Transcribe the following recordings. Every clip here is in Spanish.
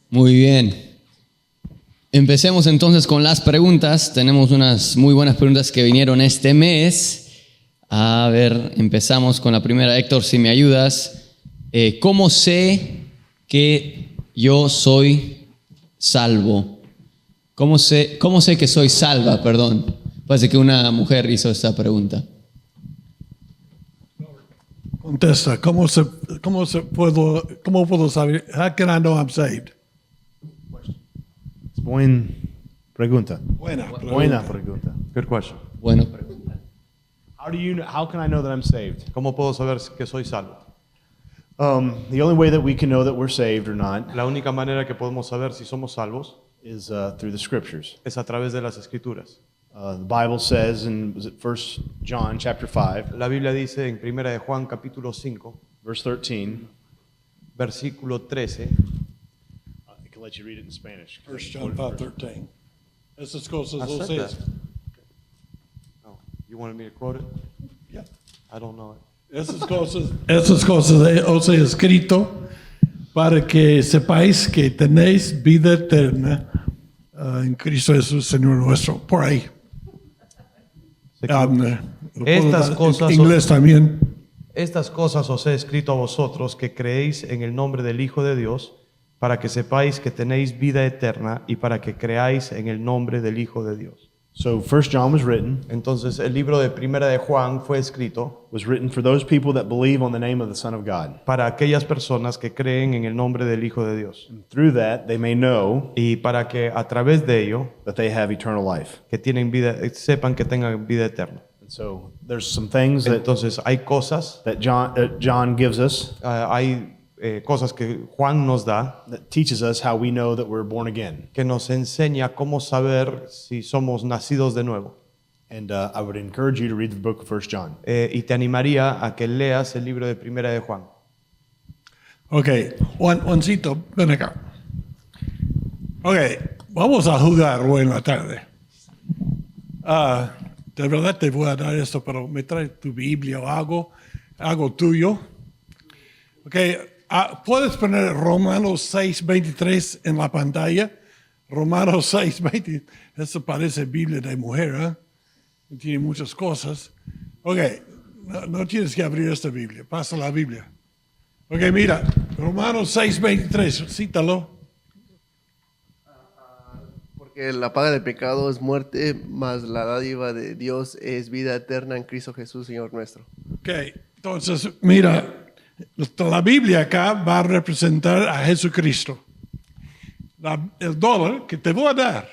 Muy bien. Empecemos entonces con las preguntas. Tenemos unas muy buenas preguntas que vinieron este mes. A ver, empezamos con la primera. Héctor, si me ayudas. ¿Cómo sé que yo soy salvo? ¿Cómo sé que soy salva? Perdón. Parece que una mujer hizo esta pregunta. Contesta, ¿cómo puedo saber? How can I know I'm saved? Buena pregunta. Buena pregunta. Good question. Buena pregunta. How can I know that I'm saved? ¿Cómo puedo saber que soy salvo? The only way that we can know that we're saved or not La única manera que podemos saber si somos salvos is through the scriptures. es a través de las escrituras. The Bible says in 1 John chapter 5, La Biblia dice en 1 de Juan capítulo 5, verse 13. versículo 13. I can let you read it in Spanish. 1 John 5:13. Esas cosas I o said sea, that. Oh, you wanted me to quote it? Yeah. I don't know it. Esas cosas os he escrito para que sepáis que tenéis vida eterna en Cristo Jesús, Señor nuestro. Por ahí. Estas cosas- Inglés también. Estas cosas os he escrito a vosotros que creéis en el nombre del Hijo de Dios, para que sepáis que tenéis vida eterna y para que creáis en el nombre del Hijo de Dios. So 1 John was written Entonces el libro de 1 de Juan fue escrito for those people that believe on the name of the Son of God. para aquellas personas que creen en el nombre del Hijo de Dios, And through that, they may know y para que a través de ello that they have eternal life. que tienen vida, sepan que tengan vida eterna. And so there's some things that Entonces hay cosas, John gives us hay cosas que Juan nos da that teaches us how we know that we're born again. que nos enseña cómo saber si somos nacidos de nuevo. And I would encourage you to read the book of 1 John. Y te animaría a que leas el libro de 1 de Juan. Ok, Juancito, ven acá. Ok, vamos a jugar hoy en la tarde. De verdad te voy a dar esto, pero me trae tu Biblia o algo tuyo. Ok, puedes poner Romanos 6:23 en la pantalla. Romanos 6:20, eso parece Biblia de mujer, ¿eh? Tiene muchas cosas. Ok, no tienes que abrir esta Biblia, pasa la Biblia. Ok, mira, Romanos 6:23, cítalo. Porque la paga del pecado es muerte, mas la dádiva de Dios es vida eterna en Cristo Jesús, Señor nuestro. Ok, entonces, mira, la Biblia acá va a representar a Jesucristo. El dólar que te voy a dar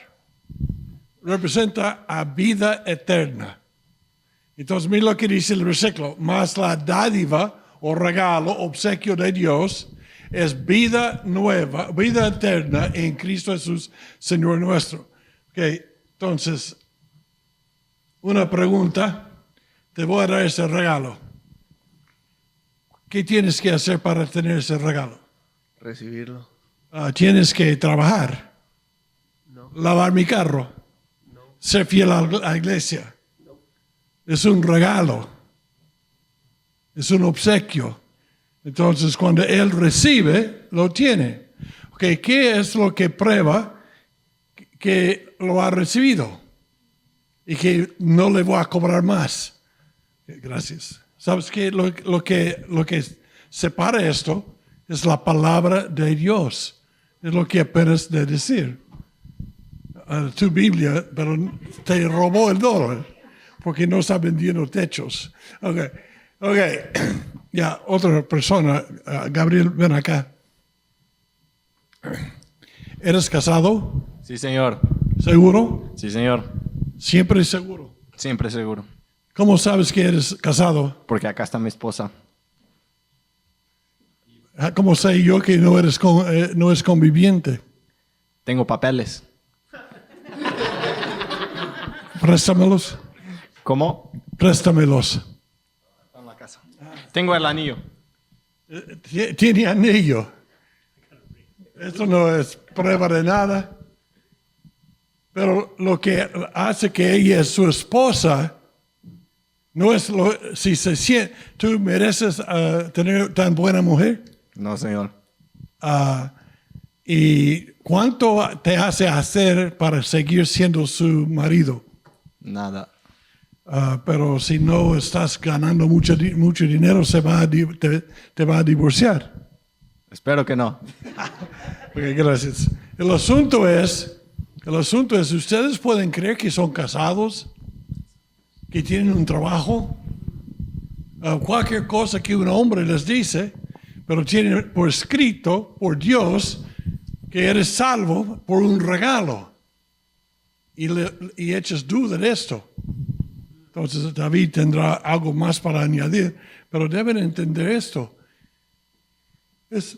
representa a vida eterna. Entonces, mira lo que dice el versículo. Más la dádiva o regalo, obsequio de Dios, es vida nueva, vida eterna en Cristo Jesús, Señor nuestro. Ok, entonces, una pregunta. Te voy a dar ese regalo. ¿Qué tienes que hacer para tener ese regalo? Recibirlo. Tienes que trabajar. No. Lavar mi carro. No. Ser fiel a la iglesia. No. Es un regalo. Es un obsequio. Entonces, cuando él recibe, lo tiene. Okay, ¿qué es lo que prueba que lo ha recibido? Y que no le voy a cobrar más. Gracias. ¿Sabes qué? Lo que separa esto es la palabra de Dios. Es lo que apenas de decir. Tu Biblia, pero te robó el dólar porque no está vendiendo techos. Ok. Ya, otra persona. Gabriel, ven acá. ¿Eres casado? Sí, señor. ¿Seguro? Sí, señor. Siempre seguro. Siempre seguro. ¿Cómo sabes que eres casado? Porque acá está mi esposa. ¿Cómo sé yo que no es conviviente? Tengo papeles. Préstamelos. ¿Cómo? Préstamelos. Está en la casa. Tengo el anillo. Tiene anillo. Esto no es prueba de nada. Pero lo que hace que ella es su esposa no es si se siente. ¿Tú mereces tener tan buena mujer? No, señor. ¿Y cuánto te hace hacer para seguir siendo su marido? Nada. Pero si no estás ganando mucho dinero, te va a divorciar. Espero que no. Ok, gracias. El asunto es, ustedes pueden creer que son casados, que tienen un trabajo, cualquier cosa que un hombre les dice, pero tienen por escrito, por Dios, que eres salvo por un regalo. Y echas duda de esto. Entonces David tendrá algo más para añadir, pero deben entender esto.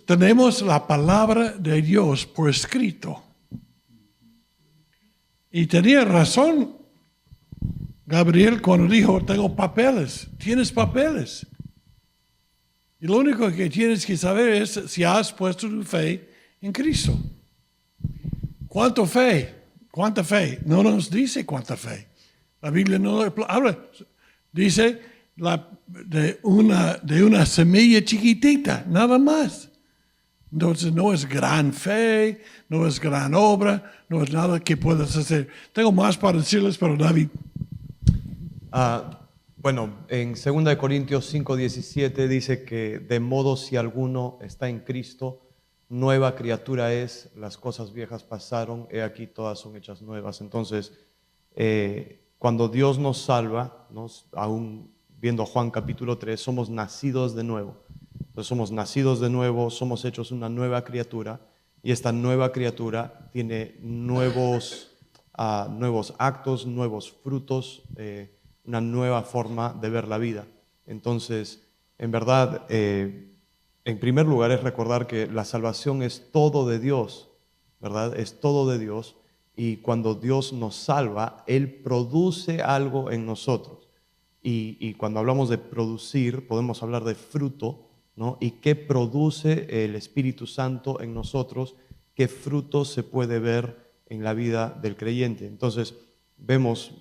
Tenemos la palabra de Dios por escrito. Y tenía razón Gabriel cuando dijo, tengo papeles. Tienes papeles. Y lo único que tienes que saber es si has puesto tu fe en Cristo. ¿Cuánta fe? ¿Cuánta fe? No nos dice cuánta fe. La Biblia no habla. Dice de una semilla chiquitita, nada más. Entonces no es gran fe, no es gran obra, no es nada que puedas hacer. Tengo más para decirles, pero David. Bueno, en 2 Corintios 5:17 dice que de modo si alguno está en Cristo, nueva criatura es, las cosas viejas pasaron, he aquí todas son hechas nuevas. Entonces, cuando Dios nos salva, aún viendo Juan capítulo 3, somos nacidos de nuevo. Entonces somos nacidos de nuevo, somos hechos una nueva criatura, y esta nueva criatura tiene nuevos actos, nuevos frutos, una nueva forma de ver la vida. Entonces, en verdad, en primer lugar es recordar que la salvación es todo de Dios, ¿verdad? Es todo de Dios. Y cuando Dios nos salva, Él produce algo en nosotros. Y cuando hablamos de producir, podemos hablar de fruto, ¿no? ¿Y qué produce el Espíritu Santo en nosotros? ¿Qué fruto se puede ver en la vida del creyente? Entonces, vemos,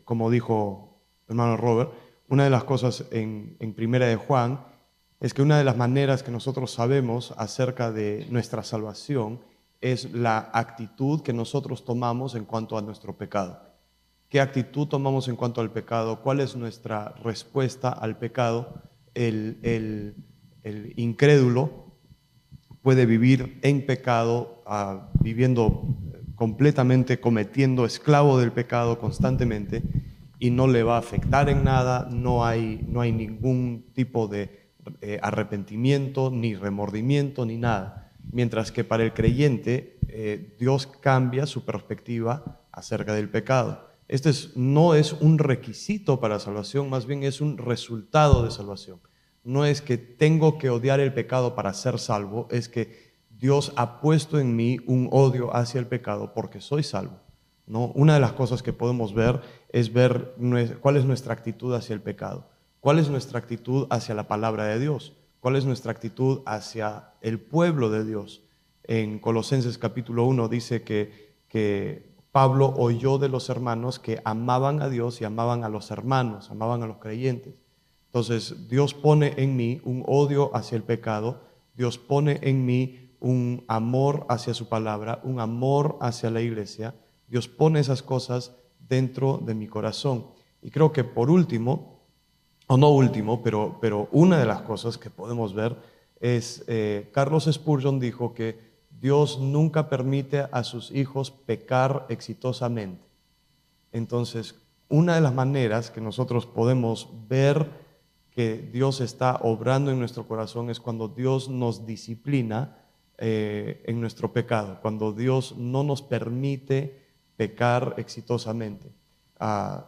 como dijo el hermano Robert, una de las cosas en Primera de Juan es que una de las maneras que nosotros sabemos acerca de nuestra salvación es la actitud que nosotros tomamos en cuanto a nuestro pecado. ¿Qué actitud tomamos en cuanto al pecado? ¿Cuál es nuestra respuesta al pecado? El incrédulo puede vivir en pecado, viviendo completamente, cometiendo, esclavo del pecado constantemente, y no le va a afectar en nada, no hay ningún tipo de arrepentimiento, ni remordimiento, ni nada. Mientras que para el creyente, Dios cambia su perspectiva acerca del pecado. No es un requisito para salvación, más bien es un resultado de salvación. No es que tengo que odiar el pecado para ser salvo, es que Dios ha puesto en mí un odio hacia el pecado porque soy salvo, ¿no? Una de las cosas que podemos ver es ver cuál es nuestra actitud hacia el pecado, cuál es nuestra actitud hacia la palabra de Dios, cuál es nuestra actitud hacia el pueblo de Dios. En Colosenses capítulo 1 dice que Pablo oyó de los hermanos que amaban a Dios y amaban a los hermanos, amaban a los creyentes. Entonces Dios pone en mí un odio hacia el pecado, Dios pone en mí un amor hacia su palabra, un amor hacia la iglesia. Dios pone esas cosas dentro de mi corazón. Y creo que por último, o no último, pero una de las cosas que podemos ver es, Carlos Spurgeon dijo que Dios nunca permite a sus hijos pecar exitosamente. Entonces, una de las maneras que nosotros podemos ver que Dios está obrando en nuestro corazón es cuando Dios nos disciplina en nuestro pecado, cuando Dios no nos permite pecar exitosamente.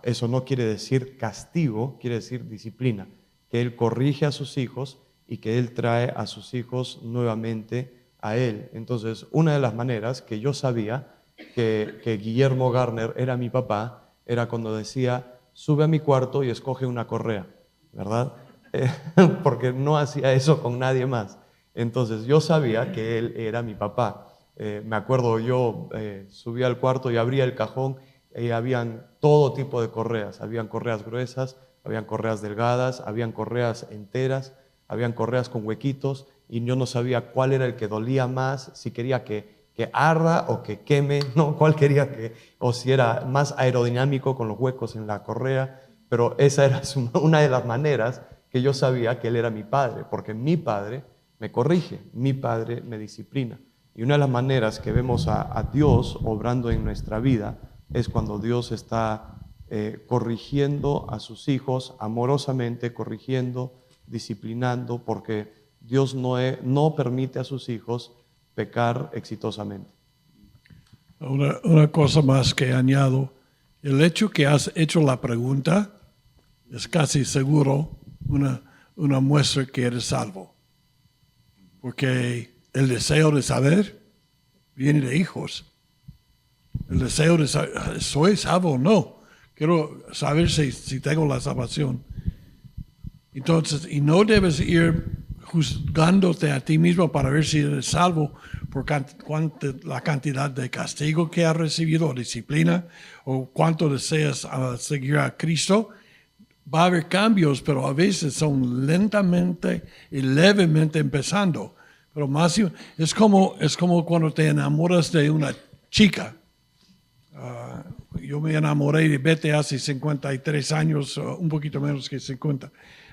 Eso no quiere decir castigo, quiere decir disciplina, que Él corrige a sus hijos y que Él trae a sus hijos nuevamente a Él. Entonces, una de las maneras que yo sabía que Guillermo Garner era mi papá era cuando decía, sube a mi cuarto y escoge una correa, ¿verdad? Porque no hacía eso con nadie más. Entonces yo sabía que él era mi papá. Me acuerdo, yo subía al cuarto y abría el cajón y habían todo tipo de correas. Habían correas gruesas, habían correas delgadas, habían correas enteras, habían correas con huequitos, y yo no sabía cuál era el que dolía más, si quería que arda o que queme, no, cuál quería o si era más aerodinámico con los huecos en la correa, pero esa era una de las maneras que yo sabía que él era mi padre, porque mi padre me corrige, mi padre me disciplina. Y una de las maneras que vemos a Dios obrando en nuestra vida es cuando Dios está corrigiendo a sus hijos amorosamente, corrigiendo, disciplinando, porque Dios no permite a sus hijos pecar exitosamente. Una cosa más que añado, el hecho que has hecho la pregunta es casi seguro una muestra que eres salvo. Porque el deseo de saber viene de hijos. El deseo de saber, ¿soy salvo o no? Quiero saber si tengo la salvación. Entonces, y no debes ir juzgándote a ti mismo para ver si eres salvo por la cantidad de castigo que has recibido o disciplina o cuánto deseas seguir a Cristo. Va a haber cambios, pero a veces son lentamente y levemente empezando. Pero más es como cuando te enamoras de una chica. Yo me enamoré de Betty hace 53 años, un poquito menos que 50.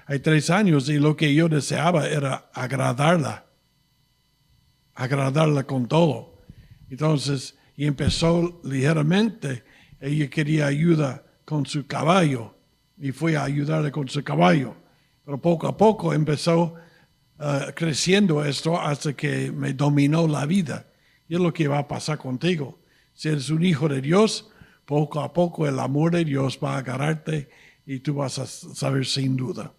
Hay 3 años y lo que yo deseaba era agradarla con todo. Entonces, y empezó ligeramente, ella quería ayuda con su caballo y fui a ayudarle con su caballo. Pero poco a poco empezó creciendo esto hasta que me dominó la vida. Y es lo que va a pasar contigo. Si eres un hijo de Dios, poco a poco el amor de Dios va a agarrarte y tú vas a saber sin duda.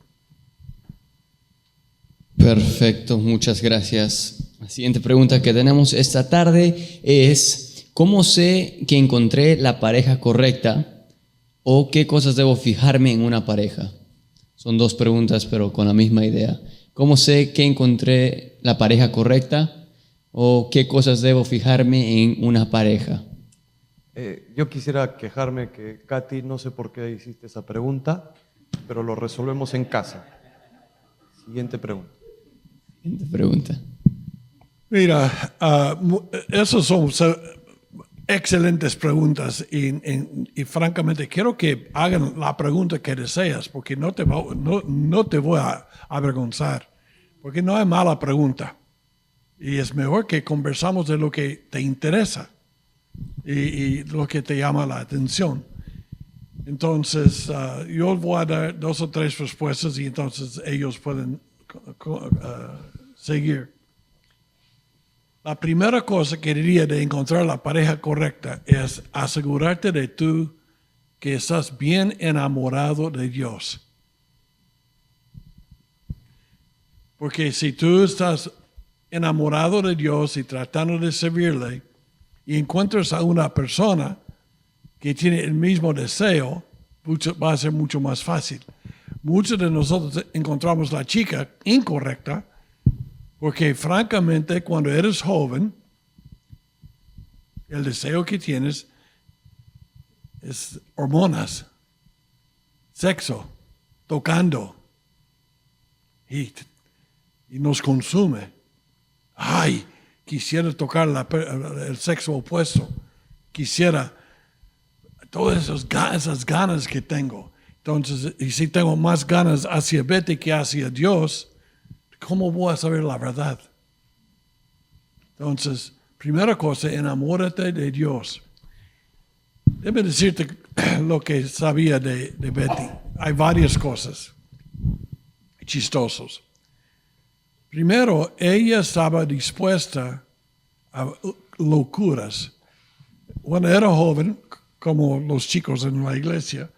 Perfecto, muchas gracias. La siguiente pregunta que tenemos esta tarde es: ¿cómo sé que encontré la pareja correcta o qué cosas debo fijarme en una pareja? Son 2 preguntas, pero con la misma idea. ¿Cómo sé que encontré la pareja correcta o qué cosas debo fijarme en una pareja? Yo quisiera quejarme que, Katy, no sé por qué hiciste esa pregunta, pero lo resolvemos en casa. Siguiente pregunta. Siguiente pregunta. Mira, esas son excelentes preguntas y francamente quiero que hagan la pregunta que deseas porque no te voy a avergonzar, porque no hay mala pregunta y es mejor que conversamos de lo que te interesa y lo que te llama la atención. Entonces, yo voy a dar 2 o 3 respuestas y entonces ellos pueden seguir. La primera cosa que diría de encontrar la pareja correcta es asegurarte de tú que estás bien enamorado de Dios. Porque si tú estás enamorado de Dios y tratando de servirle y encuentras a una persona que tiene el mismo deseo, va a ser mucho más fácil. Muchos de nosotros encontramos la chica incorrecta porque francamente cuando eres joven, el deseo que tienes es hormonas, sexo, tocando y nos consume. Ay, quisiera tocar el sexo opuesto, quisiera todas esas ganas que tengo. Entonces, y si tengo más ganas hacia Betty que hacia Dios, ¿cómo voy a saber la verdad? Entonces, primera cosa, enamórate de Dios. Déjame decirte lo que sabía de Betty. Hay varias cosas chistosas. Primero, ella estaba dispuesta a locuras. Cuando era joven, como los chicos en la iglesia,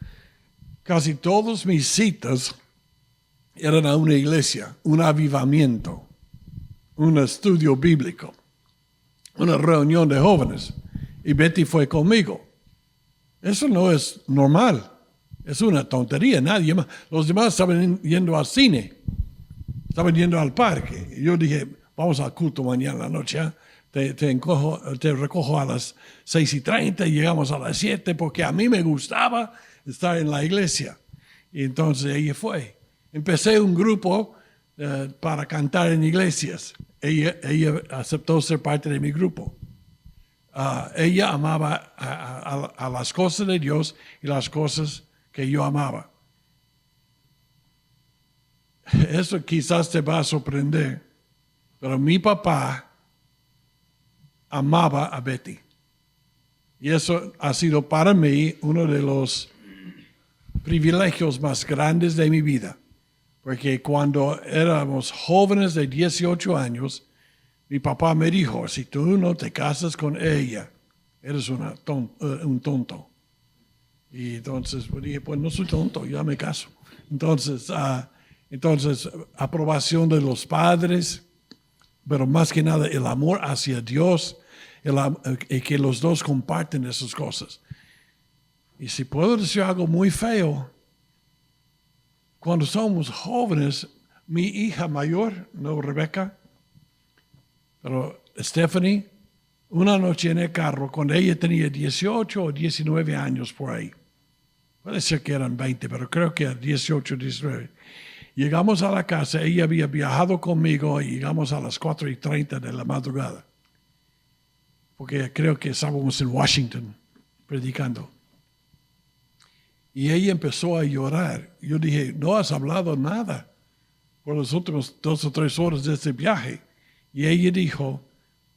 casi todas mis citas eran a una iglesia, un avivamiento, un estudio bíblico, una reunión de jóvenes. Y Betty fue conmigo. Eso no es normal. Es una tontería. Nadie más. Los demás estaban yendo al cine. Estaban yendo al parque. Y yo dije, vamos al culto mañana en la noche. ¿Eh? Te recojo a las 6:30 y llegamos a las 7 porque a mí me gustaba estar en la iglesia. Y entonces ella fue. Empecé un grupo para cantar en iglesias. Ella aceptó ser parte de mi grupo. Ella amaba a las cosas de Dios y las cosas que yo amaba. Eso quizás te va a sorprender, pero mi papá amaba a Betty. Y eso ha sido para mí uno de los privilegios más grandes de mi vida. Porque cuando éramos jóvenes de 18 años, mi papá me dijo, si tú no te casas con ella, eres un tonto. Y entonces pues, dije, pues no soy tonto, ya me caso. Entonces, aprobación de los padres, pero más que nada el amor hacia Dios, y que los dos comparten esas cosas. Y si puedo decir algo muy feo, cuando somos jóvenes, mi hija mayor, no Rebeca, pero Stephanie, una noche en el carro, cuando ella tenía 18 o 19 años por ahí, puede ser que eran 20, pero creo que 18 o 19, llegamos a la casa, ella había viajado conmigo y llegamos a las 4:30 de la madrugada, porque creo que estábamos en Washington predicando. Y ella empezó a llorar. Yo dije, no has hablado nada por las últimas 2 o 3 horas de este viaje. Y ella dijo,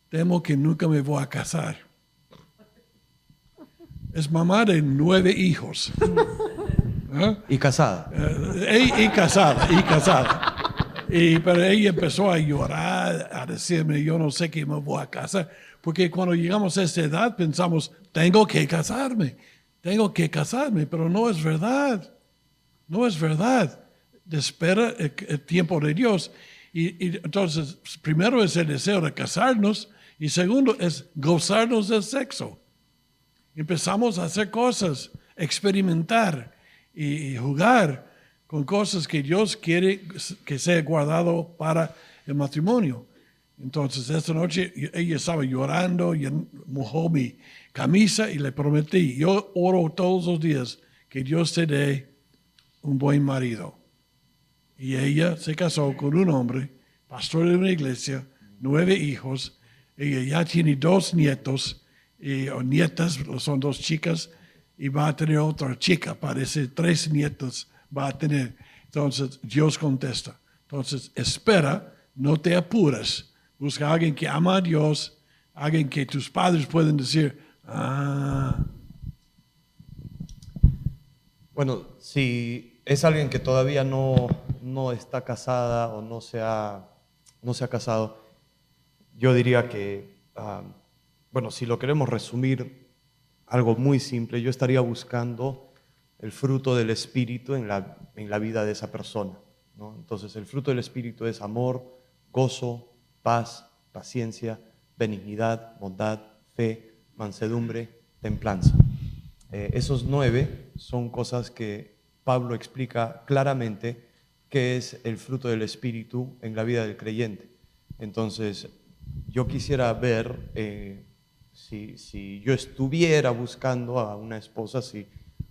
temo que nunca me voy a casar. Es mamá de 9 hijos. ¿Eh? Y casada. Y casada. Pero ella empezó a llorar, a decirme, yo no sé que me voy a casar. Porque cuando llegamos a esa edad pensamos, tengo que casarme, pero no es verdad. No es verdad. Espera el tiempo de Dios. Y entonces, primero es el deseo de casarnos y segundo es gozarnos del sexo. Empezamos a hacer cosas, experimentar y jugar con cosas que Dios quiere que sea guardado para el matrimonio. Entonces, esta noche ella estaba llorando y mojó mi camisa y le prometí, yo oro todos los días que Dios te dé un buen marido. Y ella se casó con un hombre, pastor de una iglesia, 9 hijos. Ella ya tiene 2 nietos, o nietas, son 2 chicas, y va a tener otra chica, parece 3 nietos va a tener. Entonces, Dios contesta. Entonces, espera, no te apures. Busca a alguien que ama a Dios, alguien que tus padres pueden decir, Bueno, si es alguien que todavía no está casada o no se ha casado, yo diría que, bueno, si lo queremos resumir, algo muy simple, yo estaría buscando el fruto del Espíritu en la vida de esa persona, ¿no? Entonces, el fruto del Espíritu es amor, gozo, paz, paciencia, benignidad, bondad, fe, mansedumbre, templanza. Esos 9 son cosas que Pablo explica claramente qué es el fruto del Espíritu en la vida del creyente. Entonces, yo quisiera ver, si yo estuviera buscando a una esposa, si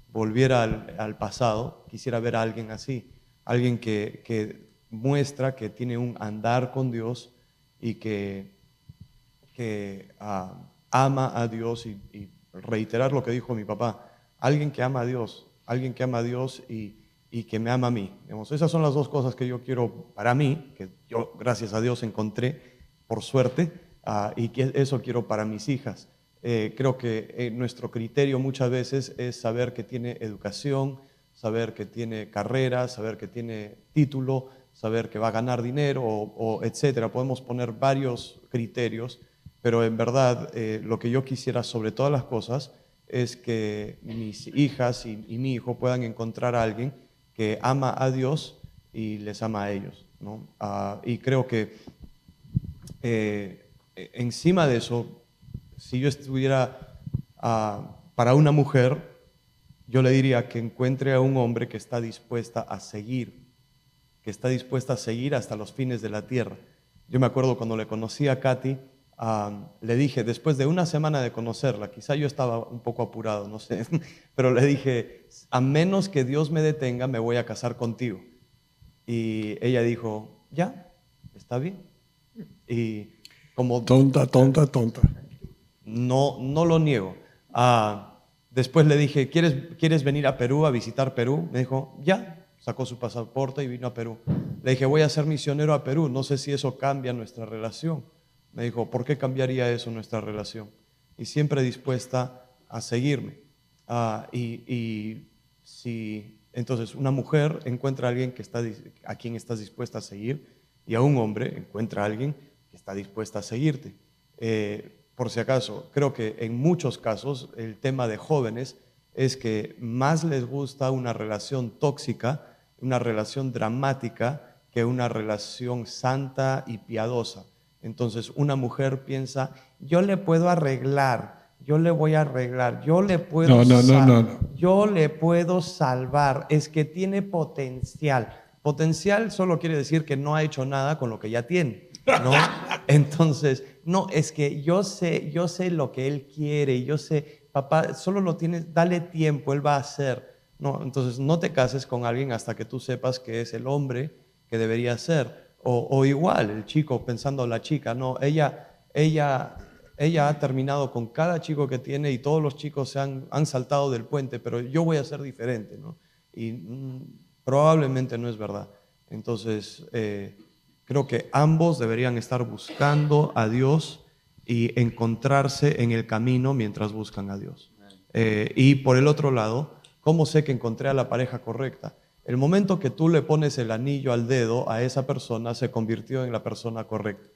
volviera al pasado, quisiera ver a alguien así, alguien que muestra que tiene un andar con Dios y que ama a Dios y reiterar lo que dijo mi papá, alguien que ama a Dios y que me ama a mí. Digamos, esas son las 2 cosas que yo quiero para mí, que yo gracias a Dios encontré por suerte, y que eso quiero para mis hijas. Creo que nuestro criterio muchas veces es saber que tiene educación, saber que tiene carrera, saber que tiene título, saber que va a ganar dinero o etcétera. Podemos poner varios criterios, pero en verdad lo que yo quisiera sobre todas las cosas es que mis hijas y mi hijo puedan encontrar a alguien que ama a Dios y les ama a ellos, ¿no? Y creo que encima de eso, si yo estuviera para una mujer, yo le diría que encuentre a un hombre que está dispuesta a seguir hasta los fines de la tierra. Yo me acuerdo cuando le conocí a Katy, le dije, después de una semana de conocerla, quizá yo estaba un poco apurado, no sé, pero le dije, a menos que Dios me detenga, me voy a casar contigo. Y ella dijo, ya, está bien. Y como Tonta. no lo niego. Después le dije, ¿quieres venir a Perú, a visitar Perú? Me dijo, ya, sacó su pasaporte y vino a Perú. Le dije, voy a ser misionero a Perú, no sé si eso cambia nuestra relación. Me dijo, ¿por qué cambiaría eso nuestra relación? Y siempre dispuesta a seguirme. Y si entonces una mujer encuentra a alguien a quien estás dispuesta a seguir, y a un hombre encuentra a alguien que está dispuesta a seguirte. Por si acaso, creo que en muchos casos el tema de jóvenes es que más les gusta una relación tóxica, una relación dramática, que una relación santa y piadosa. Entonces una mujer piensa, yo le puedo arreglar, yo le voy a arreglar, yo le puedo yo le puedo salvar, es que tiene potencial. Potencial solo quiere decir que no ha hecho nada con lo que ya tiene, ¿no? Entonces, no, es que yo sé lo que él quiere, yo sé, papá, solo lo tienes, dale tiempo, él va a hacer. No, entonces no te cases con alguien hasta que tú sepas que es el hombre que debería ser. O igual, el chico pensando la chica, no, ella ha terminado con cada chico que tiene y todos los chicos han saltado del puente, pero yo voy a ser diferente, ¿no? Y probablemente no es verdad. Entonces, creo que ambos deberían estar buscando a Dios y encontrarse en el camino mientras buscan a Dios. Y por el otro lado, ¿cómo sé que encontré a la pareja correcta? El momento que tú le pones el anillo al dedo a esa persona, se convirtió en la persona correcta.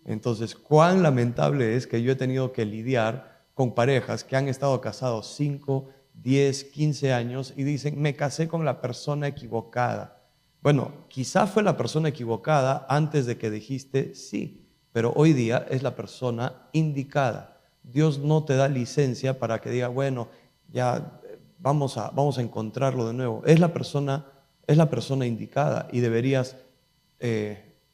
Entonces, cuán lamentable es que yo he tenido que lidiar con parejas que han estado casados 5, 10, 15 años y dicen, me casé con la persona equivocada. Bueno, quizá fue la persona equivocada antes de que dijiste sí, pero hoy día es la persona indicada. Dios no te da licencia para que diga, bueno, ya vamos a encontrarlo de nuevo. Es la persona indicada y deberías,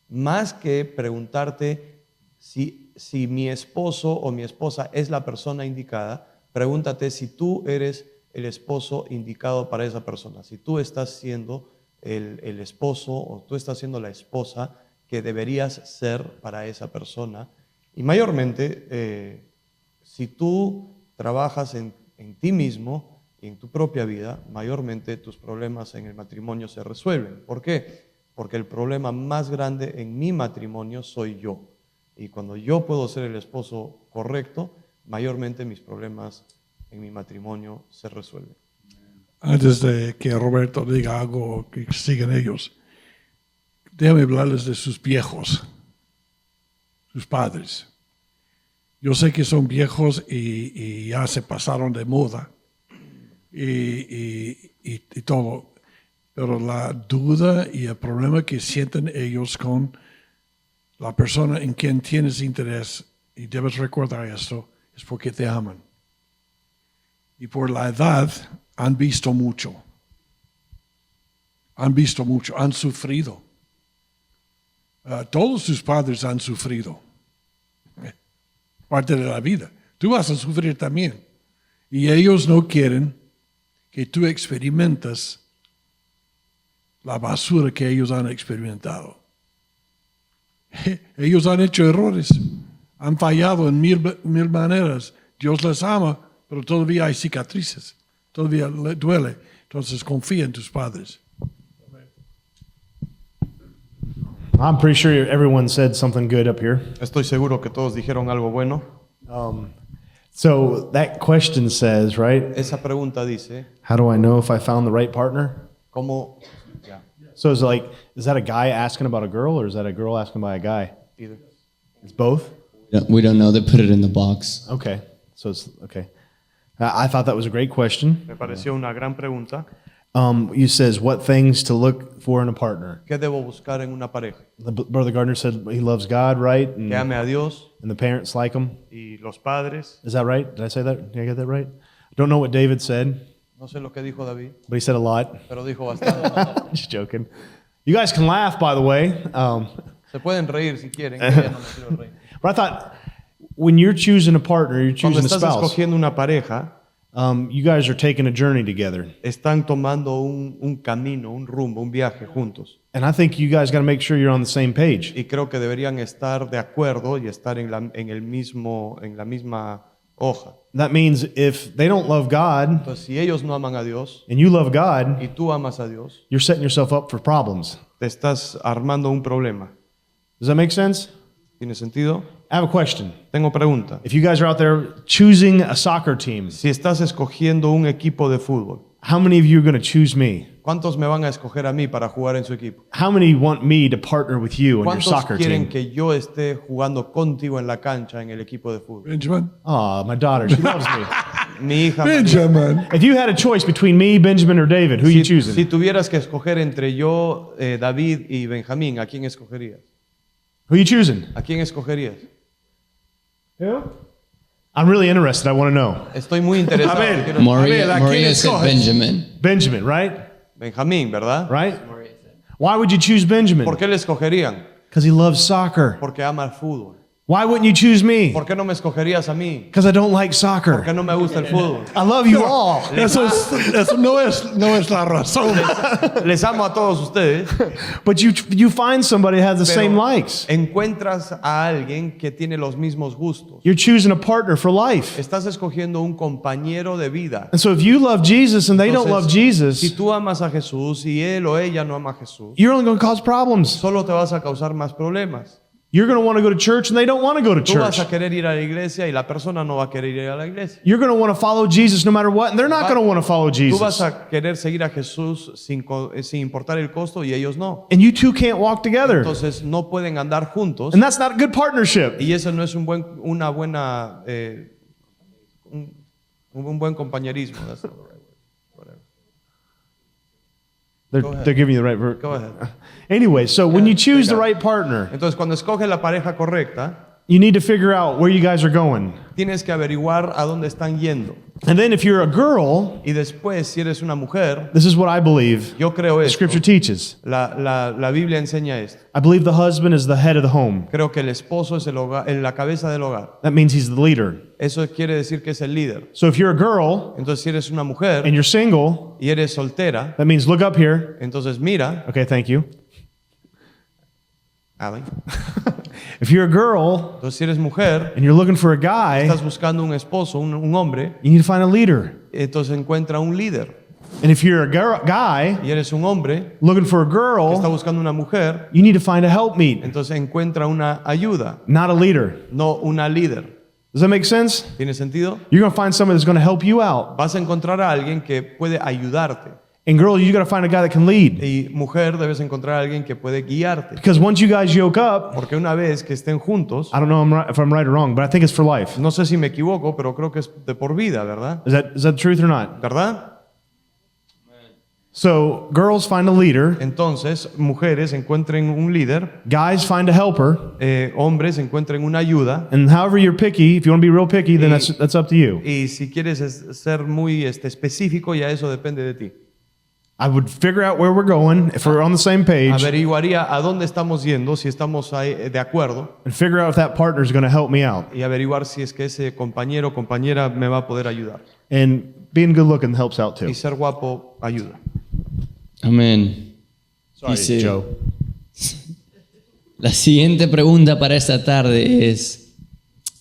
más que preguntarte si mi esposo o mi esposa es la persona indicada, pregúntate si tú eres el esposo indicado para esa persona, si tú estás siendo el esposo o tú estás siendo la esposa que deberías ser para esa persona. Y mayormente, si tú trabajas en ti mismo y en tu propia vida, mayormente tus problemas en el matrimonio se resuelven. ¿Por qué? Porque el problema más grande en mi matrimonio soy yo. Y cuando yo puedo ser el esposo correcto, mayormente mis problemas en mi matrimonio se resuelven. Antes de que Roberto diga algo que sigan ellos, déjame hablarles de sus viejos, sus padres. Yo sé que son viejos y ya se pasaron de moda y todo, pero la duda y el problema que sienten ellos con la persona en quien tienes interés, y debes recordar esto, es porque te aman. Y por la edad han visto mucho. Han sufrido. Todos sus padres han sufrido. Parte de la vida. Tú vas a sufrir también. Y ellos no quieren que tú experimentes la basura que ellos han experimentado. Ellos han hecho errores, han fallado en mil maneras. Dios les ama, pero todavía hay cicatrices, todavía le duele. Entonces confía en tus padres. I'm pretty sure everyone said something good up here. Estoy seguro que todos dijeron algo bueno. So that question says, right? Esa pregunta dice, How do I know if I found the right partner? ¿cómo? So it's like, is that a guy asking about a girl, or is that a girl asking about a guy? Either. It's both? We don't know. They put it in the box. Okay. So it's, okay. I thought that was a great question. Me pareció una gran pregunta. You says, what things to look for in a partner? ¿Qué debo buscar en una pareja? Brother Gardner said he loves God, right? Que ame a Dios And the parents like him. y los padres. Is that right? Did I say that? Did I get that right? I don't know what David said, No sé lo que dijo David, but he said a lot. pero dijo bastante. Just joking. You guys can laugh, by the way. Se pueden reír si quieren. Que ya no me quiero reír. But I thought, when you're choosing a partner, you're Cuando choosing a estás spouse. escogiendo una pareja, you guys are taking a journey together. están tomando un camino, un rumbo, un viaje juntos. And I think you guys got to make sure you're on the same page. Y creo que deberían estar de acuerdo y estar en la misma hoja. That means if they don't love God Entonces, si ellos no aman a Dios and you love God, y tú amas a Dios, you're setting yourself up for problems. te estás armando un problema. Does that make sense? ¿Tiene sentido? I have a question. Tengo pregunta. If you guys are out there choosing a soccer team, Si estás escogiendo un equipo de fútbol, how many of you are going to choose me? ¿cuántos me van a escoger a mí para jugar en su equipo? How many want me to partner with you on your ¿Cuántos soccer quieren team? que yo esté jugando contigo en la cancha en el equipo de fútbol? Benjamin? Oh, my daughter, she loves me. Mi hija María. Benjamin. If you had a choice between me, Benjamin, or David, who are you choosing? Si tuvieras que escoger entre yo, David y Benjamín, ¿a quién escogerías? Who are you choosing? ¿A quién escogerías? I'm really interested. I want to know. Estoy muy interesado. A ver. Quiero- Maria, ¿a quién Maria said escoges? Benjamin. Benjamin, right? Benjamín, ¿verdad? Right? Why would you choose Benjamin? ¿Por qué le escogerían? Because he loves soccer. Porque ama el fútbol. Why wouldn't you choose me? ¿Por qué no me escogerías a mí? Because I don't like ¿Por soccer. qué no me gusta el fútbol? I love you all. Eso no es la razón. Les amo a todos ustedes. But you find somebody that has the pero same likes. encuentras a alguien que tiene los mismos gustos. You're choosing a partner for life. Estás escogiendo un compañero de vida. And so if you love Jesus and they don't love Entonces, si Jesus, tú amas a Jesús y él o ella no ama a Jesús, you're only going to cause problems. solo te vas a causar más problemas. You're going to want to go to church and they don't want to go to Tú vas church. a querer ir a la iglesia y la persona no va a querer ir a la iglesia. You're going to want to follow Jesus no matter what, and they're not going to want to follow Tú vas Jesus. a querer seguir a Jesús sin importar el costo y ellos no. And you two can't walk together. Entonces no pueden andar juntos And that's not a good partnership. y eso no es un buen compañerismo. That's not the right word. Whatever. They're giving you the right word. Go ahead. Anyway, so when you choose the Venga. right partner, Entonces cuando escoges la pareja correcta, you need to figure out where you guys are going. tienes que averiguar a dónde están yendo. And then if you're a girl, Y después, si eres una mujer, this is what I believe yo creo the esto. scripture teaches. La Biblia enseña esto. I believe the husband is the head of the home. Creo que el esposo es la cabeza del hogar. That means he's the leader. Eso quiere decir que es el líder. So if you're a girl Entonces, si eres una mujer and you're single, y eres soltera, that means look up here. entonces mira, Okay, thank you. Alan. If you're a girl Entonces, si eres mujer, and you're looking for a guy, estás buscando un esposo, un hombre, you need to find a leader. entonces encuentra un líder. And if you're a guy Y eres un hombre looking for a que está girl, buscando una mujer, you need to find a helpmeet, entonces encuentra una ayuda, not a leader. no una líder. Does that make sense? ¿Tiene sentido? You're going to find somebody that's going to help you out. Vas a encontrar a alguien que puede ayudarte. And girl, you got to find a guy that can lead. Y mujer, debes encontrar a alguien que puede guiarte. Because once you guys yoke up, Porque una vez que estén juntos, I don't know if I'm right or wrong, but I think it's for life. no sé si me equivoco, pero creo que es de por vida, ¿verdad? Is that the truth or not? ¿Verdad? So girls find a leader, Entonces, mujeres encuentren un líder, guys find a helper, hombres encuentren una ayuda, and however you're picky, if you want to be real picky, then that's up to you. y si quieres ser muy específico, ya eso depende de ti. I would figure out where we're going if we're on the same page, Averiguaría a dónde estamos yendo, si estamos ahí, de acuerdo, and figure out if that partner is going to help me out. y averiguar si es que ese compañero o compañera me va a poder ayudar. And being good looking helps out too. Y ser guapo ayuda. Amén. Sorry, Dice- Joe. La siguiente pregunta para esta tarde es,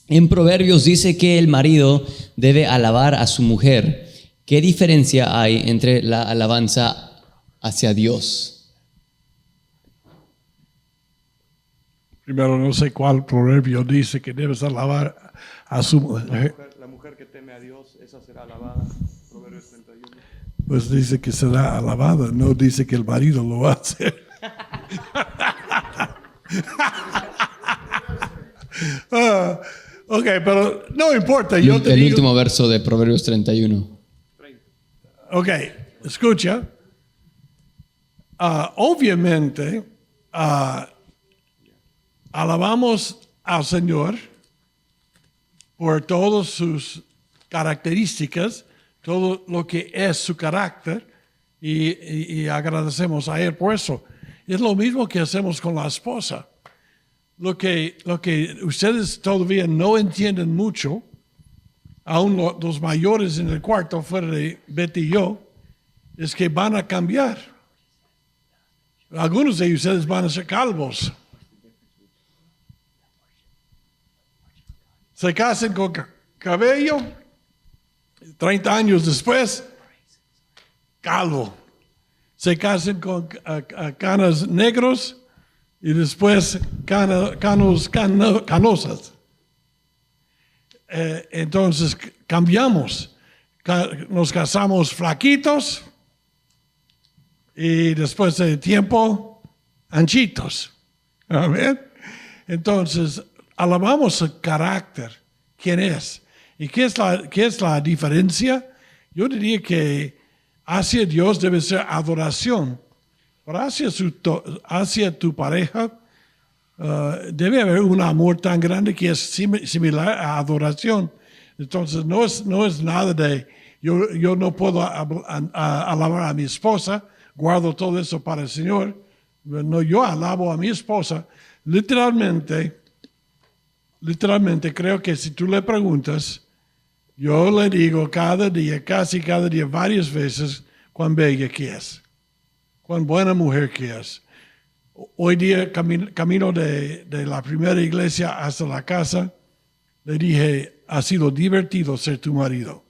en Proverbios dice que el marido debe alabar a su mujer. ¿Qué diferencia hay entre la alabanza hacia Dios? Primero, no sé cuál proverbio dice que debes alabar a su mujer. La mujer que teme a Dios, esa será alabada. Proverbios 31. Pues dice que será alabada, no dice que el marido lo hace. Ok, pero no importa, yo te El digo. último verso de Proverbios 31. Ok, escucha. Obviamente, alabamos al Señor por todas sus características, todo lo que es su carácter, y agradecemos a Él por eso. Es lo mismo que hacemos con la esposa. Lo que ustedes todavía no entienden mucho aún los mayores en el cuarto, fuera de Betty y yo, es que van a cambiar. Algunos de ustedes van a ser calvos. Se casan con cabello, 30 años después, calvo. Se casan con canas negros y después canosas. Entonces cambiamos. Nos casamos flaquitos y después de tiempo anchitos. Amén. Entonces alabamos el carácter. ¿Quién es? ¿Y qué es la diferencia? Yo diría que hacia Dios debe ser adoración. Pero hacia tu pareja debe haber un amor tan grande que es similar a adoración. Entonces no es nada de yo no puedo alabar a mi esposa, guardo todo eso para el Señor. No, yo alabo a mi esposa. Literalmente creo que si tú le preguntas, yo le digo cada día, casi cada día, varias veces, cuán bella que es, cuán buena mujer que es. Hoy día, camino de la primera iglesia hasta la casa, le dije, ha sido divertido ser tu marido.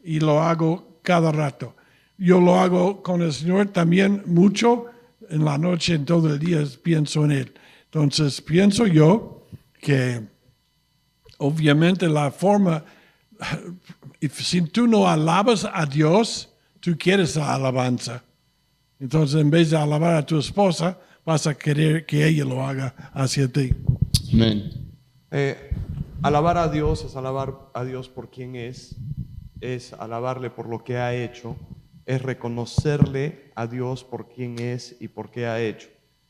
Y lo hago cada rato. Yo lo hago con el Señor también mucho. En la noche, en todo el día, pienso en Él. Entonces, pienso yo que obviamente la forma, si tú no alabas a Dios, tú quieres la alabanza. Entonces, en vez de alabar a tu esposa, vas a querer que ella lo haga hacia ti. Amén. Alabar a Dios es alabar a Dios por quien es alabarle por lo que ha hecho, es reconocerle a Dios por quien es y por qué ha hecho.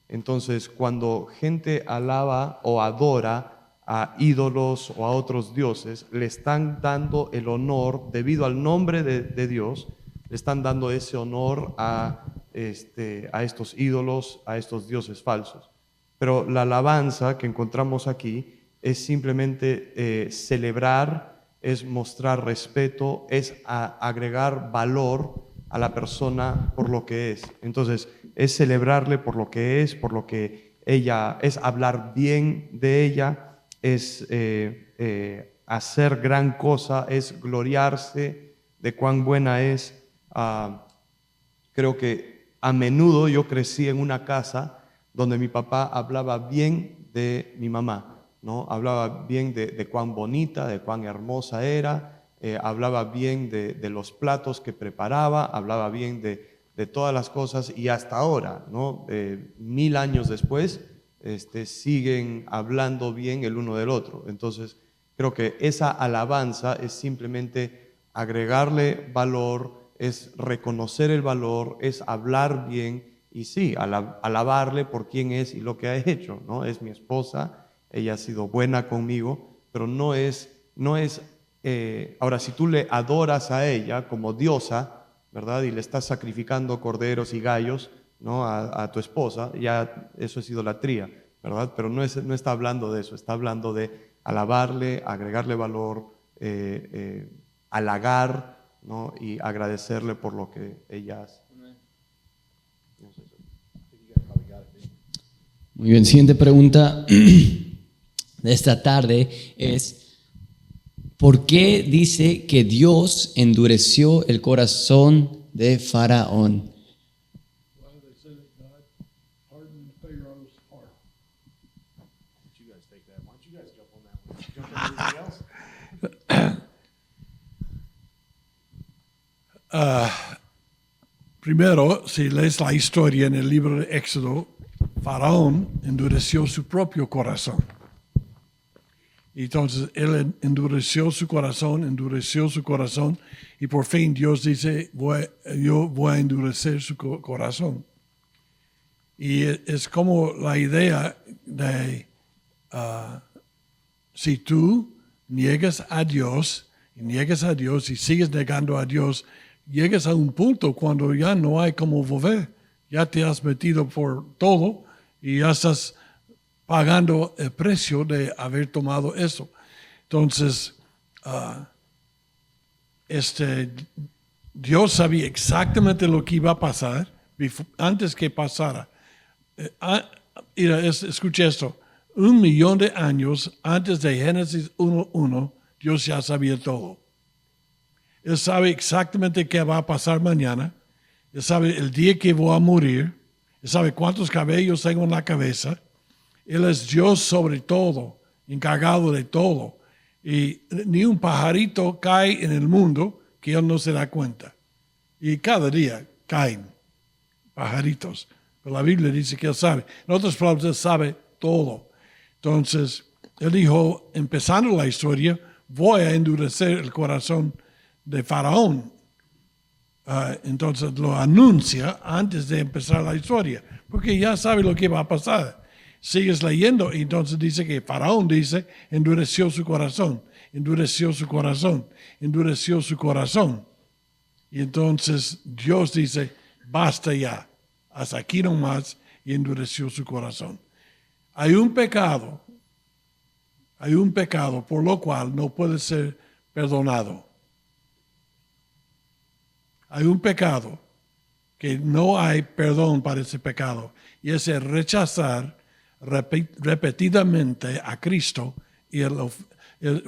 Entonces, cuando gente alaba o adora a ídolos o a otros dioses, le están dando el honor, debido al nombre de Dios, le están dando ese honor a estos ídolos, a estos dioses falsos. Pero la alabanza que encontramos aquí es simplemente celebrar, es mostrar respeto, es agregar valor a la persona por lo que es. Entonces, es celebrarle por lo que es, por lo que ella es, hablar bien de ella, es hacer gran cosa, es gloriarse de cuán buena es. Creo que a menudo yo crecí en una casa donde mi papá hablaba bien de mi mamá, ¿no? Hablaba bien de cuán bonita, de cuán hermosa era, hablaba bien de los platos que preparaba, hablaba bien de todas las cosas, y hasta ahora, ¿no? 1000 años después, siguen hablando bien el uno del otro. Entonces, creo que esa alabanza es simplemente agregarle valor, es reconocer el valor, es hablar bien y sí, alabarle por quién es y lo que ha hecho, ¿no? Es mi esposa, ella ha sido buena conmigo, pero no es ahora, si tú le adoras a ella como diosa, ¿verdad? Y le estás sacrificando corderos y gallos, ¿no? a tu esposa, ya eso es idolatría, ¿verdad? Pero no está hablando de eso, está hablando de alabarle, agregarle valor, halagar, ¿no? Y agradecerle por lo que ella hace. Muy bien, siguiente pregunta de esta tarde es: ¿por qué dice que Dios endureció el corazón de Faraón? Primero, si lees la historia en el libro de Éxodo, Faraón endureció su propio corazón. Y entonces él endureció su corazón, y por fin Dios dice, yo voy a endurecer su corazón. Y es como la idea de si tú niegas a Dios y sigues negando a Dios, llegas a un punto cuando ya no hay cómo volver. Ya te has metido por todo y ya estás pagando el precio de haber tomado eso. Entonces, Dios sabía exactamente lo que iba a pasar antes que pasara. Mira, escucha esto. 1,000,000 de años antes de Génesis 1:1, Dios ya sabía todo. Él sabe exactamente qué va a pasar mañana. Él sabe el día que voy a morir. Él sabe cuántos cabellos tengo en la cabeza. Él es Dios sobre todo, encargado de todo. Y ni un pajarito cae en el mundo que Él no se da cuenta. Y cada día caen pajaritos. Pero la Biblia dice que Él sabe. En otras palabras, Él sabe todo. Entonces, Él dijo, empezando la historia, voy a endurecer el corazón de Faraón. Entonces lo anuncia antes de empezar la historia, porque ya sabe lo que va a pasar. Sigues leyendo y entonces dice que Faraón dice, endureció su corazón, endureció su corazón, endureció su corazón. Y entonces Dios dice, basta ya, hasta aquí nomás, y endureció su corazón. Hay un pecado por lo cual no puede ser perdonado. Hay un pecado que no hay perdón para ese pecado, y es el rechazar repetidamente a Cristo y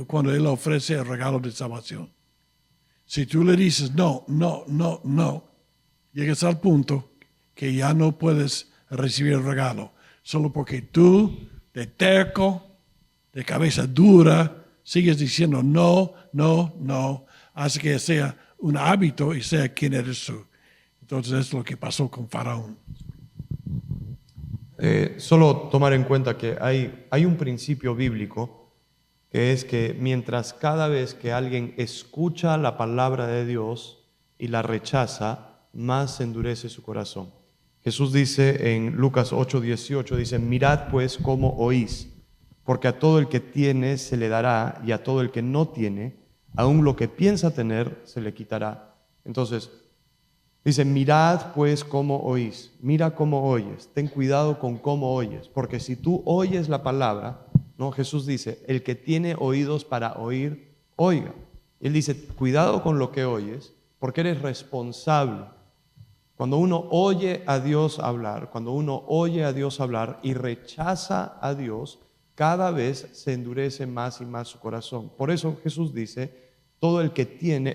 cuando Él ofrece el regalo de salvación. Si tú le dices no, llegas al punto que ya no puedes recibir el regalo, solo porque tú, de terco, de cabeza dura, sigues diciendo no, hace que sea un hábito y sea quien eres tú. Entonces es lo que pasó con Faraón. Solo tomar en cuenta que hay un principio bíblico que es que mientras cada vez que alguien escucha la palabra de Dios y la rechaza, más se endurece su corazón. Jesús dice en Lucas 8:18, dice, mirad pues cómo oís, porque a todo el que tiene se le dará, y a todo el que no tiene, aún lo que piensa tener se le quitará. Entonces, dice, mirad pues cómo oís, mira cómo oyes, ten cuidado con cómo oyes, porque si tú oyes la palabra, ¿no? Jesús dice, el que tiene oídos para oír, oiga. Él dice, cuidado con lo que oyes, porque eres responsable. Cuando uno oye a Dios hablar, y rechaza a Dios, cada vez se endurece más y más su corazón. Por eso Jesús dice, todo el que tiene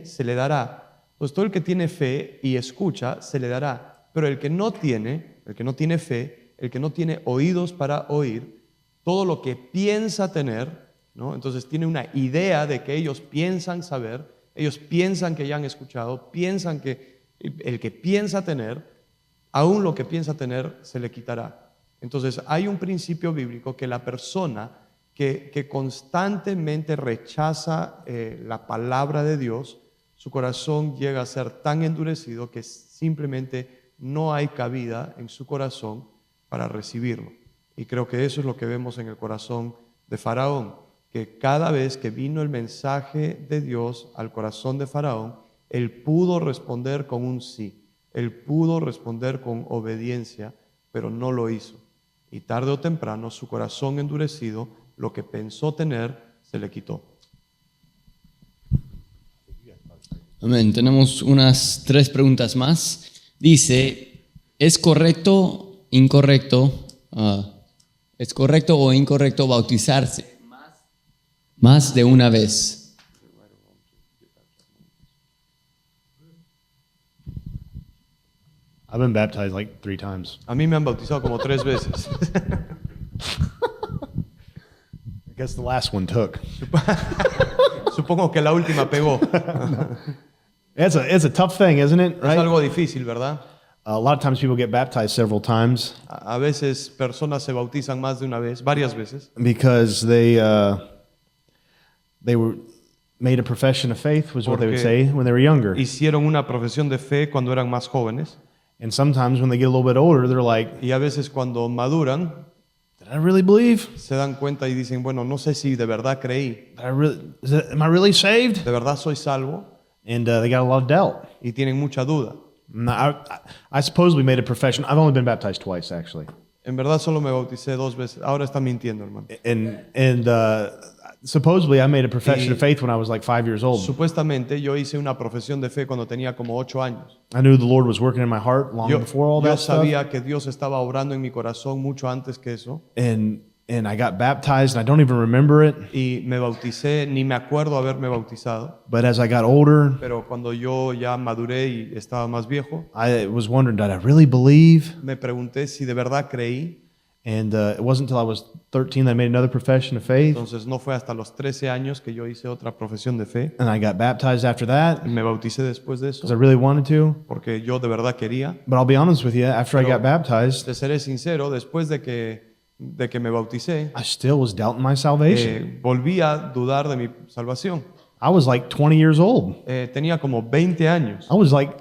se le dará. Pues todo el que tiene fe y escucha, se le dará. Pero el que no tiene fe, el que no tiene oídos para oír, todo lo que piensa tener, ¿no? Entonces tiene una idea de que ellos piensan saber, ellos piensan que ya han escuchado, piensan que el que piensa tener, aún lo que piensa tener se le quitará. Entonces hay un principio bíblico que la persona que constantemente rechaza la palabra de Dios, su corazón llega a ser tan endurecido que simplemente no hay cabida en su corazón para recibirlo. Y creo que eso es lo que vemos en el corazón de Faraón, que cada vez que vino el mensaje de Dios al corazón de Faraón, él pudo responder con un sí, él pudo responder con obediencia, pero no lo hizo. Y tarde o temprano su corazón endurecido, lo que pensó tener, se le quitó. Amén. Tenemos unas 3 preguntas más. Dice, ¿es correcto o incorrecto bautizarse más de una vez? I've been baptized like 3 times. A mí me han bautizado como 3 veces. I guess the last one took. Supongo que la última pegó. It's a tough thing, isn't it? Es Right? algo difícil, ¿verdad? A lot of times people get baptized several times A veces personas se bautizan más de una vez, varias veces, because they were made a profession of faith, was what they would say when they were younger. hicieron una profesión de fe cuando eran más jóvenes, And sometimes when they get a little bit older, they're like, y a veces cuando maduran did I really believe? se dan cuenta y dicen, bueno, no sé si de verdad creí, Am I really saved? de verdad soy salvo, And they got a lot of doubt. y tienen mucha duda. No, I supposedly made a profession. I've only been baptized twice, actually. En verdad solo me bauticé 2 veces. Ahora está mintiendo, hermano. And supposedly I made a profession of faith when I was like 5 years old. Supuestamente yo hice una profesión de fe cuando tenía como 8 años. I knew the Lord was working in my heart long before all Yo that stuff. sabía que Dios estaba obrando en mi corazón mucho antes que eso. And I got baptized, and I don't even remember it. Y me bauticé, ni me acuerdo haberme bautizado. But as I got older, Pero cuando yo ya maduré y estaba más viejo, I was wondering, did I really believe? me pregunté si de verdad creí. And it wasn't until I was 13 that I made another profession of faith. Entonces no fue hasta los 13 años que yo hice otra profesión de fe. And I got baptized after that Me bauticé después de because I eso really wanted to. porque yo de verdad quería. But I'll be honest with you, after I got baptized, Te seré sincero, después de que me bauticé, I still was doubting my salvation. volví a dudar de mi salvación. I was like 20 years old. Tenía como 20 años. I was like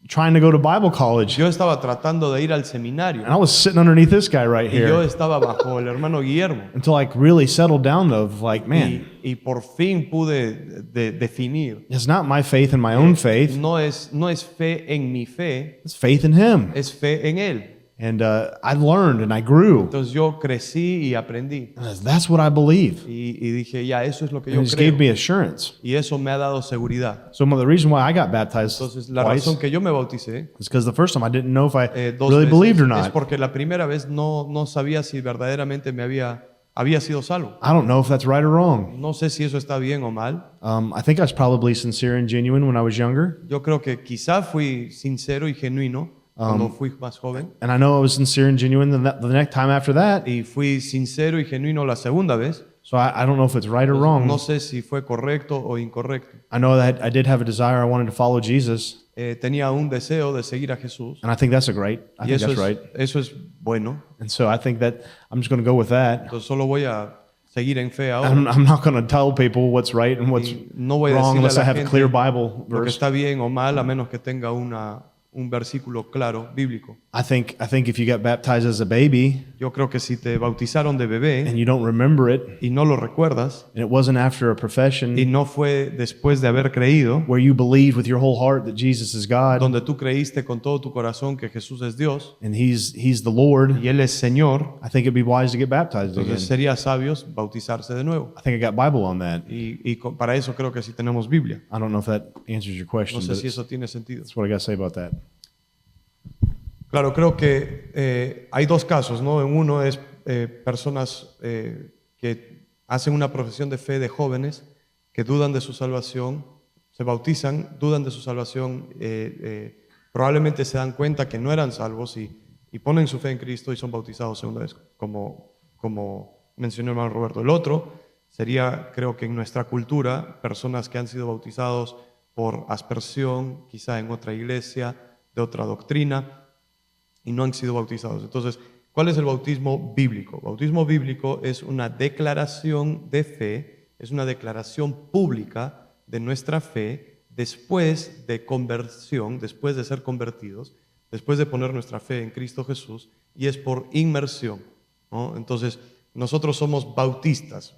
trying to go to Bible college. Yo estaba tratando de ir al seminario And I was sitting underneath this guy right y yo here estaba bajo el hermano Guillermo. until I really settled down of like, man, Y por fin pude definir. it's not my faith in my own faith. No es fe en mi fe, It's faith in him. es fe en Él. And I learned and I grew. Entonces yo crecí y aprendí. And that's what I believe. Y dije, ya, eso es lo que And yo it just gave creo. me assurance. Y eso me ha dado seguridad. So the reason why I got baptized Entonces la twice razón que yo me bauticé is because the first time I didn't know if I 2 really veces believed or es not. porque la primera vez no sabía si verdaderamente me había sido salvo. I don't know if that's right or wrong. No sé si eso está bien o mal. I think I was probably sincere and genuine when I was younger. Yo creo que quizá fui sincero y genuino cuando fui más joven. And I know I was sincere and genuine the next time after that. Y fui sincero y genuino la segunda vez. So I don't know if it's right or wrong. No sé si fue correcto o incorrecto. I know that I did have a desire. I wanted to follow Jesus. Tenía un deseo de seguir a Jesús. And I think that's I Y think that's right. eso es bueno. And so I think that I'm just going to go with that. Entonces solo voy a seguir en fe ahora. I'm not going to tell people what's right and what's Y no voy a wrong decirle unless a I la have a gente clear Bible lo que verse. está bien o mal, a menos que tenga un versículo claro, bíblico. I think if you got baptized as a baby Yo creo que si te bautizaron de bebé and you don't remember it, y no lo recuerdas, and it wasn't after a y profession no fue después de haber creído, where you believed with your whole heart that Jesus is God donde tú creíste con todo tu corazón que Jesús es Dios and He's the Lord, y Él es Señor, I think it'd be wise to get baptized again. entonces sería sabio bautizarse de nuevo. I think I got Bible on that. Para eso creo que sí tenemos Biblia. I don't know if that answers your question, No sé but si eso tiene sentido. that's what I got to say about that. Claro, creo que hay 2 casos, ¿no? En uno es personas que hacen una profesión de fe de jóvenes que dudan de su salvación, se bautizan, dudan de su salvación, probablemente se dan cuenta que no eran salvos y ponen su fe en Cristo y son bautizados segunda vez, como mencionó el hermano Roberto. El otro sería, creo que en nuestra cultura, personas que han sido bautizados por aspersión, quizá en otra iglesia, de otra doctrina, y no han sido bautizados. Entonces, ¿cuál es el bautismo bíblico? Bautismo bíblico es una declaración de fe, es una declaración pública de nuestra fe después de conversión, después de ser convertidos, después de poner nuestra fe en Cristo Jesús, y es por inmersión, ¿no? Entonces, nosotros somos bautistas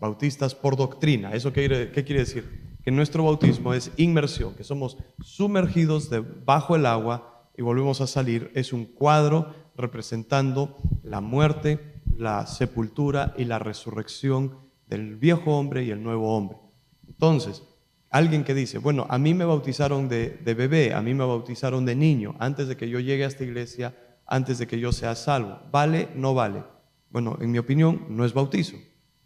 por doctrina. ¿Eso qué quiere decir? Que nuestro bautismo es inmersión, que somos sumergidos bajo el agua y volvemos a salir. Es un cuadro representando la muerte, la sepultura y la resurrección del viejo hombre y el nuevo hombre. Entonces, alguien que dice, bueno, a mí me bautizaron de bebé, a mí me bautizaron de niño, antes de que yo llegue a esta iglesia, antes de que yo sea salvo, ¿vale? ¿No vale? Bueno, en mi opinión, no es bautizo.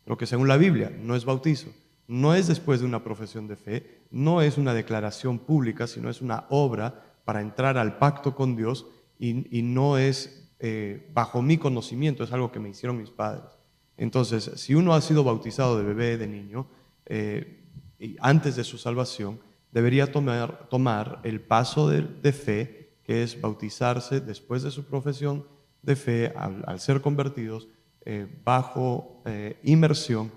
Lo que según la Biblia no es bautizo. No es después de una profesión de fe, no es una declaración pública, sino es una obra para entrar al pacto con Dios y no es bajo mi conocimiento, es algo que me hicieron mis padres. Entonces, si uno ha sido bautizado de bebé, de niño, y antes de su salvación, debería tomar el paso de fe, que es bautizarse después de su profesión de fe, al ser convertidos, bajo inmersión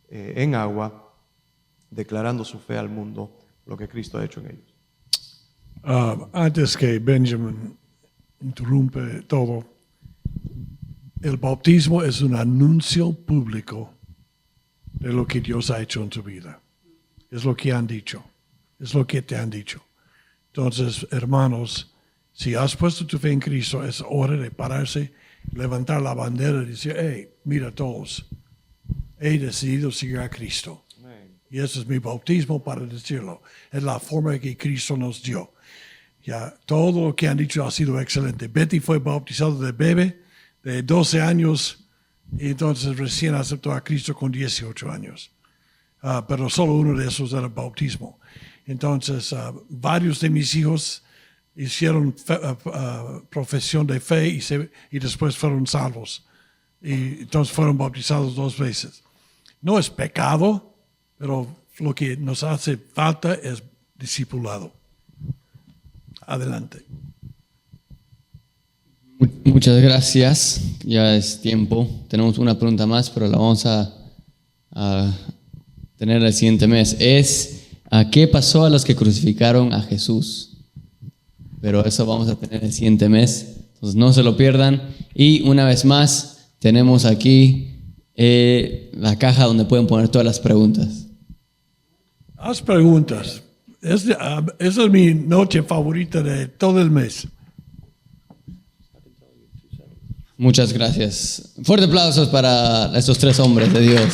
en agua, declarando su fe al mundo, lo que Cristo ha hecho en ellos. Antes que Benjamin interrumpe todo, el bautismo es un anuncio público de lo que Dios ha hecho en tu vida. Es lo que han dicho, es lo que te han dicho. Entonces, hermanos, Si has puesto tu fe en Cristo, es hora de pararse, levantar la bandera y decir, hey, mira todos, he decidido seguir a Cristo. Y ese es mi bautismo para decirlo. Es la forma que Cristo nos dio. Ya, todo lo que han dicho ha sido excelente. Betty fue bautizado de bebé, de 12 años, y entonces recién aceptó a Cristo con 18 años. Pero solo uno de esos era bautismo. Entonces, varios de mis hijos hicieron profesión de fe y después fueron salvos. Y entonces fueron bautizados 2 veces. No es pecado, pero lo que nos hace falta es discipulado. Adelante. Muchas gracias. Ya es tiempo. Tenemos una pregunta más, pero la vamos a tener el siguiente mes. ¿Qué pasó a los que crucificaron a Jesús? Pero eso vamos a tener el siguiente mes. Entonces no se lo pierdan. Y una vez más, tenemos aquí la caja donde pueden poner todas las preguntas. Haz preguntas. Esa es mi noche favorita de todo el mes. Muchas gracias. Fuerte aplausos para estos 3 hombres de Dios.